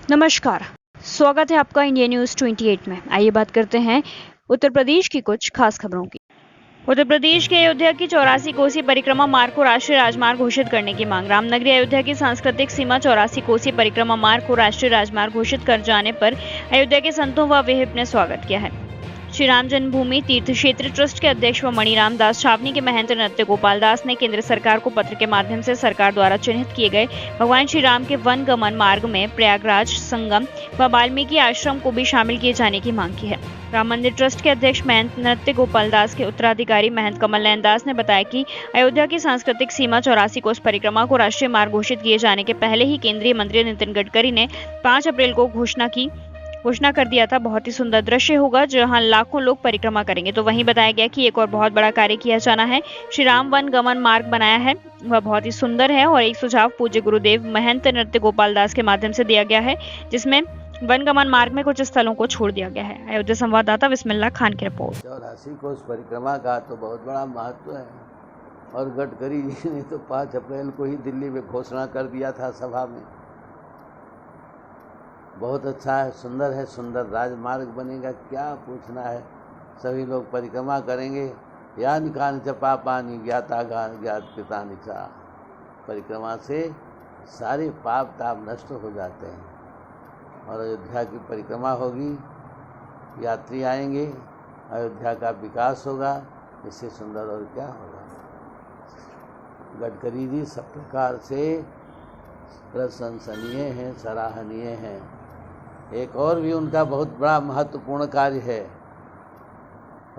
नमस्कार, स्वागत है आपका इंडिया न्यूज 28 में। आइए बात करते हैं उत्तर प्रदेश की कुछ खास खबरों की। उत्तर प्रदेश के अयोध्या की 84 कोसी परिक्रमा मार्ग को राष्ट्रीय राजमार्ग घोषित करने की मांग। रामनगरी अयोध्या की सांस्कृतिक सीमा 84 कोसी परिक्रमा मार्ग को राष्ट्रीय राजमार्ग घोषित कर जाने पर अयोध्या के संतों व विहिप ने स्वागत किया है। श्री राम जन्मभूमि तीर्थ क्षेत्र ट्रस्ट के अध्यक्ष व मणिराम दास छावनी के महंत नृत्य गोपाल दास ने केंद्र सरकार को पत्र के माध्यम से सरकार द्वारा चिन्हित किए गए भगवान श्री राम के वन गमन मार्ग में प्रयागराज संगम व वाल्मीकि आश्रम को भी शामिल किए जाने की मांग की है। राम मंदिर ट्रस्ट के अध्यक्ष महंत नृत्य गोपाल दास के उत्तराधिकारी महंत कमल नयन दास ने बताया कि अयोध्या की सांस्कृतिक सीमा 84 कोस परिक्रमा को राष्ट्रीय मार्ग घोषित किए जाने के पहले ही केंद्रीय मंत्री नितिन गडकरी ने 5 अप्रैल को घोषणा कर दिया था। बहुत ही सुंदर दृश्य होगा जहां लाखों लोग परिक्रमा करेंगे। तो वहीं बताया गया कि एक और बहुत बड़ा कार्य किया जाना है। श्री राम वन गमन मार्ग बनाया है, वह बहुत ही सुंदर है और एक सुझाव पूज्य गुरुदेव महंत नृत्य गोपाल दास के माध्यम से दिया गया है, जिसमें वन गमन मार्ग में कुछ स्थलों को छोड़ दिया गया है। अयोध्या संवाददाता बिस्मिल्लाह खान की रिपोर्ट। 84 कोस परिक्रमा का तो बहुत बड़ा महत्व है और गडकरी जी ने तो 5 अप्रैल को ही दिल्ली में घोषणा कर दिया था सभा में। बहुत अच्छा है, सुंदर राजमार्ग बनेगा, क्या पूछना है। सभी लोग परिक्रमा करेंगे। यानी कान च पापानि ज्ञाता ज्ञात पिता निचा। परिक्रमा से सारे पाप ताप नष्ट हो जाते हैं और अयोध्या की परिक्रमा होगी, यात्री आएंगे, अयोध्या का विकास होगा। इससे सुंदर और क्या होगा। गडकरी जी सब प्रकार से प्रशंसनीय हैं, सराहनीय हैं। एक और भी उनका बहुत बड़ा महत्वपूर्ण कार्य है,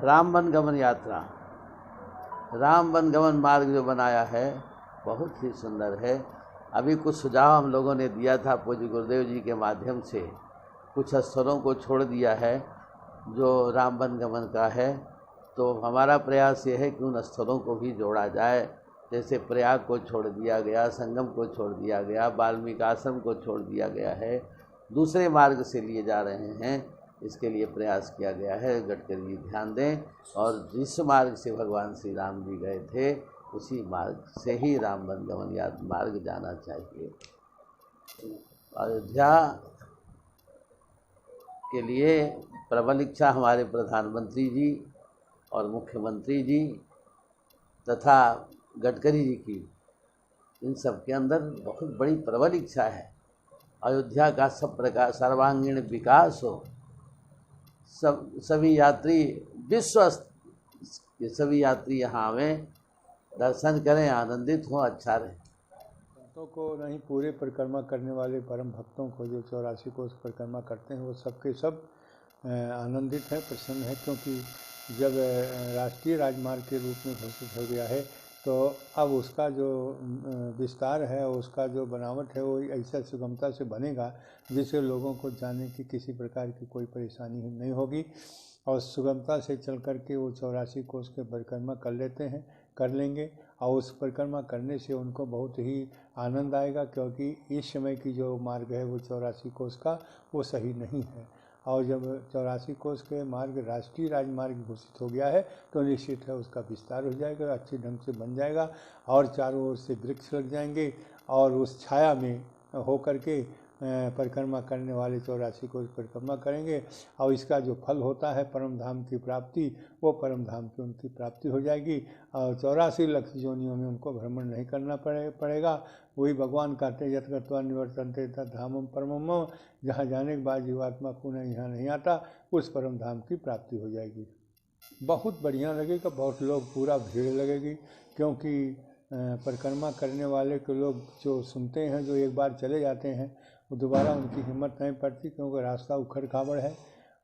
राम वन गमन यात्रा। राम वन गमन मार्ग जो बनाया है बहुत ही सुंदर है। अभी कुछ सुझाव हम लोगों ने दिया था पूज्य गुरुदेव जी के माध्यम से, कुछ स्थलों को छोड़ दिया है जो राम वन गमन का है। तो हमारा प्रयास ये है कि उन स्थलों को भी जोड़ा जाए। जैसे प्रयाग को छोड़ दिया गया, संगम को छोड़ दिया गया, वाल्मीकि आश्रम को छोड़ दिया गया है, दूसरे मार्ग से लिए जा रहे हैं। इसके लिए प्रयास किया गया है। गडकरी जी ध्यान दें और जिस मार्ग से भगवान श्री राम जी गए थे उसी मार्ग से ही राम वन गमन मार्ग जाना चाहिए। अयोध्या के लिए प्रबल इच्छा हमारे प्रधानमंत्री जी और मुख्यमंत्री जी तथा गडकरी जी की, इन सब के अंदर बहुत बड़ी प्रबल इच्छा है। अयोध्या का सब प्रकार सर्वांगीण विकास हो, सभी यात्री सभी यात्री यहाँ आवें, दर्शन करें, आनंदित हों, अच्छा रहे। संतों को नहीं, पूरे परिक्रमा करने वाले परम भक्तों को जो 84 कोस परिक्रमा करते हैं वो सबके सब आनंदित हैं, प्रसन्न है। क्योंकि जब राष्ट्रीय राजमार्ग के रूप में घोषित हो गया है तो अब उसका जो विस्तार है, उसका जो बनावट है, वो ऐसा सुगमता से बनेगा जिससे लोगों को जाने की किसी प्रकार की कोई परेशानी नहीं होगी और सुगमता से चल कर के वो 84 कोस के परिक्रमा कर लेंगे और उस परिक्रमा करने से उनको बहुत ही आनंद आएगा। क्योंकि इस समय की जो मार्ग है वो 84 कोस का वो सही नहीं है और जब 84 कोस के मार्ग राष्ट्रीय राजमार्ग घोषित हो गया है तो निश्चित है उसका विस्तार हो जाएगा, अच्छे ढंग से बन जाएगा और चारों ओर से वृक्ष लग जाएंगे और उस छाया में होकर के परिक्रमा करने वाले 84 कोस परिक्रमा करेंगे और इसका जो फल होता है परम धाम की प्राप्ति, वो परम धाम की उनकी प्राप्ति हो जाएगी और 84 लाख योनियों में उनको भ्रमण नहीं करना पड़ेगा। वही भगवान कहते यत् गत्वा निवर्तन्ते तत् धामम परमम, जहाँ जाने के बाद जीवात्मा पुनः यहाँ नहीं आता, उस परम धाम की प्राप्ति हो जाएगी। बहुत बढ़िया लगेगा, बहुत लोग, पूरा भीड़ लगेगी। क्योंकि परिक्रमा करने वाले के लोग जो सुनते हैं, जो एक बार चले जाते हैं वो दोबारा उनकी हिम्मत नहीं पड़ती, क्योंकि रास्ता उखड़ खाबड़ है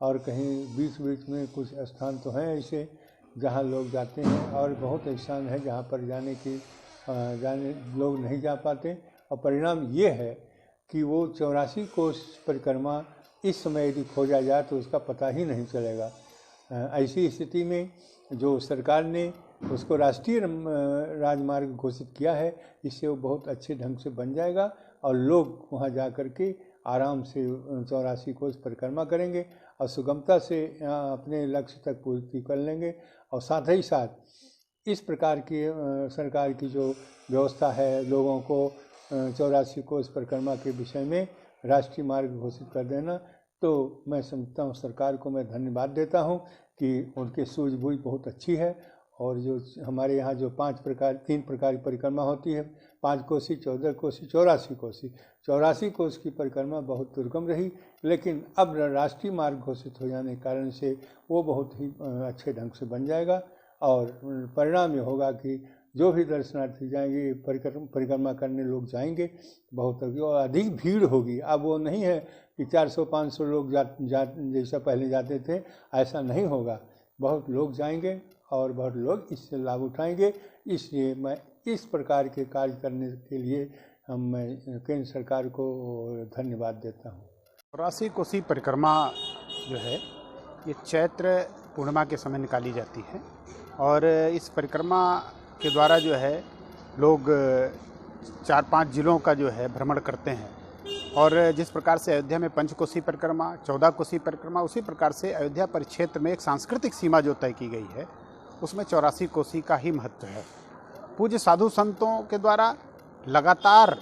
और कहीं बीच बीच में कुछ स्थान तो हैं ऐसे जहाँ लोग जाते हैं और बहुत स्थान है जहाँ पर जाने लोग नहीं जा पाते। और परिणाम ये है कि वो 84 कोस परिक्रमा इस समय यदि खोजा जाए तो उसका पता ही नहीं चलेगा। ऐसी स्थिति में जो सरकार ने उसको राष्ट्रीय राजमार्ग घोषित किया है, इससे वो बहुत अच्छे ढंग से बन जाएगा और लोग वहाँ जा कर के आराम से 84 कोस परिक्रमा करेंगे और सुगमता से अपने लक्ष्य तक पूर्ति कर लेंगे। और साथ ही साथ इस प्रकार की सरकार की जो व्यवस्था है, लोगों को 84 कोस परिक्रमा के विषय में राष्ट्रीय मार्ग घोषित कर देना, तो मैं समझता हूँ सरकार को मैं धन्यवाद देता हूँ कि उनकी सूझबूझ बहुत अच्छी है। और जो हमारे यहाँ जो 3 प्रकार की परिक्रमा होती है, 5 कोसी, 14 कोसी, 84 कोसी। 84 कोस की परिक्रमा बहुत दुर्गम रही, लेकिन अब राष्ट्रीय मार्ग घोषित हो जाने के कारण से वो बहुत ही अच्छे ढंग से बन जाएगा। और परिणाम ये होगा कि जो भी दर्शनार्थी जाएंगे, परिक्रमा करने लोग जाएंगे, बहुत और अधिक भीड़ होगी। अब वो नहीं है कि 400-500 लोग जैसा पहले जाते थे, ऐसा नहीं होगा। बहुत लोग जाएंगे और बहुत लोग इससे लाभ उठाएंगे। इसलिए मैं इस प्रकार के कार्य करने के लिए मैं केंद्र सरकार को धन्यवाद देता हूँ। 84 कोसी परिक्रमा जो है ये चैत्र पूर्णिमा के समय निकाली जाती है और इस परिक्रमा के द्वारा जो है लोग 4-5 जिलों का जो है भ्रमण करते हैं। और जिस प्रकार से अयोध्या में 5 कोसी परिक्रमा, 14 कोसी परिक्रमा, उसी प्रकार से अयोध्या परिक्षेत्र में एक सांस्कृतिक सीमा जो तय की गई है उसमें 84 कोसी का ही महत्व है। पूज्य साधु संतों के द्वारा लगातार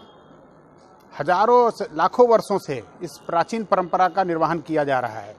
हजारों लाखों वर्षों से इस प्राचीन परंपरा का निर्वहन किया जा रहा है।